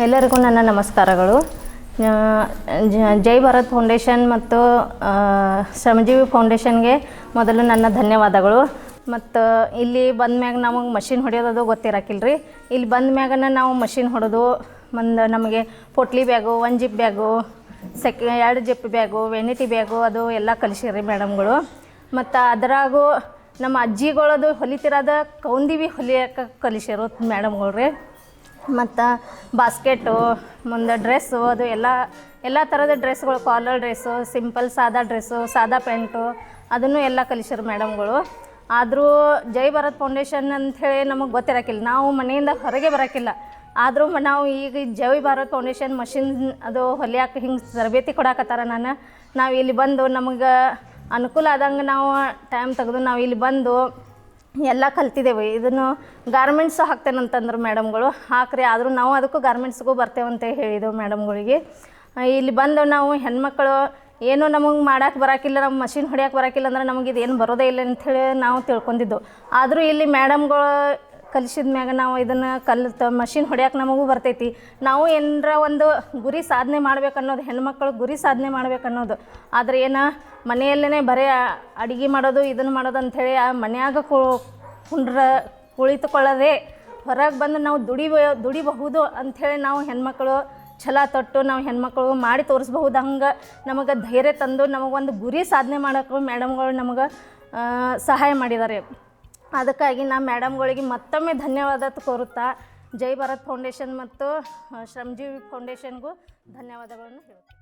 ಎಲ್ಲರಿಗೂ ನನ್ನ ನಮಸ್ಕಾರಗಳು. ಜೈ ಭಾರತ್ ಫೌಂಡೇಶನ್ ಮತ್ತು ಶ್ರಮಜೀವಿ ಫೌಂಡೇಶನ್ಗೆ ಮೊದಲು ನನ್ನ ಧನ್ಯವಾದಗಳು. ಮತ್ತು ಇಲ್ಲಿ ಬಂದ ಮ್ಯಾಗ ನಮಗೆ ಮಷಿನ್ ಹೊಡೆಯೋದು ಗೊತ್ತಿರಕ್ಕಿಲ್ಲ ರೀ. ಇಲ್ಲಿ ಬಂದ ಮ್ಯಾಗನ ನಾವು ಮಷಿನ್ ಹೊಡೆದು ನಮಗೆ ಪೊಟ್ಲಿ bag, 1 zip bag, 2 zip bag, vanity bag ಅದು ಎಲ್ಲ ಕಲಿಸಿರಿ ಮೇಡಮ್ಗಳು. ಮತ್ತು ಅದರಾಗೂ ನಮ್ಮ ಅಜ್ಜಿಗಳದು ಹೊಲಿತಿರೋದ ಕೌಂದಿ ಭೀ ಹೊಲಿಯೋಕೆ ಕಲಿಸಿರು ಮೇಡಮ್ಗಳು ರೀ. ಮತ್ತು ಬಾಸ್ಕೆಟು, ಮುಂದೆ ಡ್ರೆಸ್ಸು, ಅದು ಎಲ್ಲ ಥರದ ಡ್ರೆಸ್ಗಳು, ಕಾಲರ್ ಡ್ರೆಸ್ಸು, ಸಿಂಪಲ್ ಸಾದಾ ಡ್ರೆಸ್ಸು, ಸಾದಾ ಪ್ಯಾಂಟು ಅದನ್ನು ಎಲ್ಲ ಕಲಿಸಿರು ಮೇಡಮ್ಗಳು. ಆದರೂ ಜೈ ಭಾರತ್ ಫೌಂಡೇಶನ್ ಅಂಥೇಳಿ ನಮಗೆ ಗೊತ್ತಿರೋಕ್ಕಿಲ್ಲ, ನಾವು ಮನೆಯಿಂದ ಹೊರಗೆ ಬರೋಕ್ಕಿಲ್ಲ. ಆದರೂ ನಾವು ಈಗ ಜೈ ಭಾರತ್ ಫೌಂಡೇಶನ್ ಮಷಿನ್ ಅದು ಹೊಲಿಯೋಕೆ ಹಿಂಗೆ ತರಬೇತಿ ಕೊಡಕತ್ತಾರ. ನಾವು ಇಲ್ಲಿ ಬಂದು ನಮಗೆ ಅನುಕೂಲ ಆದಂಗೆ ನಾವು ಟೈಮ್ ತೆಗೆದು ನಾವು ಇಲ್ಲಿ ಬಂದು ಎಲ್ಲ ಕಲ್ತಿದ್ದೇವೆ. ಇದನ್ನು ಗಾರ್ಮೆಂಟ್ಸು ಹಾಕ್ತೇನಂತಂದ್ರು ಮೇಡಮ್ಗಳು. ಹಾಕ್ರಿ, ಆದರೂ ನಾವು ಅದಕ್ಕೂ ಗಾರ್ಮೆಂಟ್ಸ್ಗೂ ಬರ್ತೇವಂತ ಹೇಳಿದೆವು ಮೇಡಮ್ಗಳಿಗೆ. ಇಲ್ಲಿ ಬಂದು ನಾವು ಹೆಣ್ಮಕ್ಳು ಏನೂ ನಮಗೆ ಮಾಡೋಕೆ ಬರೋಕ್ಕಿಲ್ಲ, ನಮ್ಮ ಮಷಿನ್ ಹೊಡ್ಯೋಕೆ ಬರೋಕ್ಕಿಲ್ಲ ಅಂದ್ರೆ ನಮಗೆ ಇದೇನು ಬರೋದೇ ಇಲ್ಲ ಅಂಥೇಳಿ ನಾವು ತಿಳ್ಕೊಂಡಿದ್ದು. ಆದರೂ ಇಲ್ಲಿ ಮೇಡಮ್ಗಳು ಕಲಿಸಿದ ಮ್ಯಾಗ ನಾವು ಇದನ್ನು ಕಲಿತು ಮಷಿನ್ ಹೊಡ್ಯೋಕೆ ನಮಗೂ ಬರ್ತೈತಿ. ನಾವು ಏನರ ಒಂದು ಗುರಿ ಸಾಧನೆ ಮಾಡ್ಬೇಕನ್ನೋದು, ಹೆಣ್ಮಕ್ಳು ಗುರಿ ಸಾಧನೆ ಮಾಡ್ಬೇಕನ್ನೋದು. ಆದರೆ ಏನು ಮನೆಯಲ್ಲೇ ಬರೀ ಅಡುಗೆ ಮಾಡೋದು ಇದನ್ನು ಮಾಡೋದು ಅಂಥೇಳಿ ಮನ್ಯಾಗ ಕುಳಿತುಕೊಳ್ಳದೆ ಹೊರಗೆ ಬಂದು ನಾವು ದುಡಿಬಹುದು ಅಂಥೇಳಿ ನಾವು ಹೆಣ್ಮಕ್ಳು ಛಲ ತೊಟ್ಟು ನಾವು ಹೆಣ್ಮಕ್ಳು ಮಾಡಿ ತೋರಿಸ್ಬಹುದು. ಹಂಗೆ ನಮಗೆ ಧೈರ್ಯ ತಂದು ನಮಗೊಂದು ಗುರಿ ಸಾಧನೆ ಮಾಡೋಕ್ಕೂ ಮೇಡಮ್ಗಳು ನಮಗೆ ಸಹಾಯ ಮಾಡಿದ್ದಾರೆ. ಅದಕ್ಕಾಗಿ ನಾ ಮೇಡಮ್ಗಳಿಗೆ ಮತ್ತೊಮ್ಮೆ ಧನ್ಯವಾದ ಕೋರುತ್ತಾ ಜೈ ಭಾರತ್ ಫೌಂಡೇಶನ್ ಮತ್ತು ಶ್ರಮಜೀವಿ ಫೌಂಡೇಶನ್ಗೂ ಧನ್ಯವಾದಗಳನ್ನು ಹೇಳ್ತೀನಿ.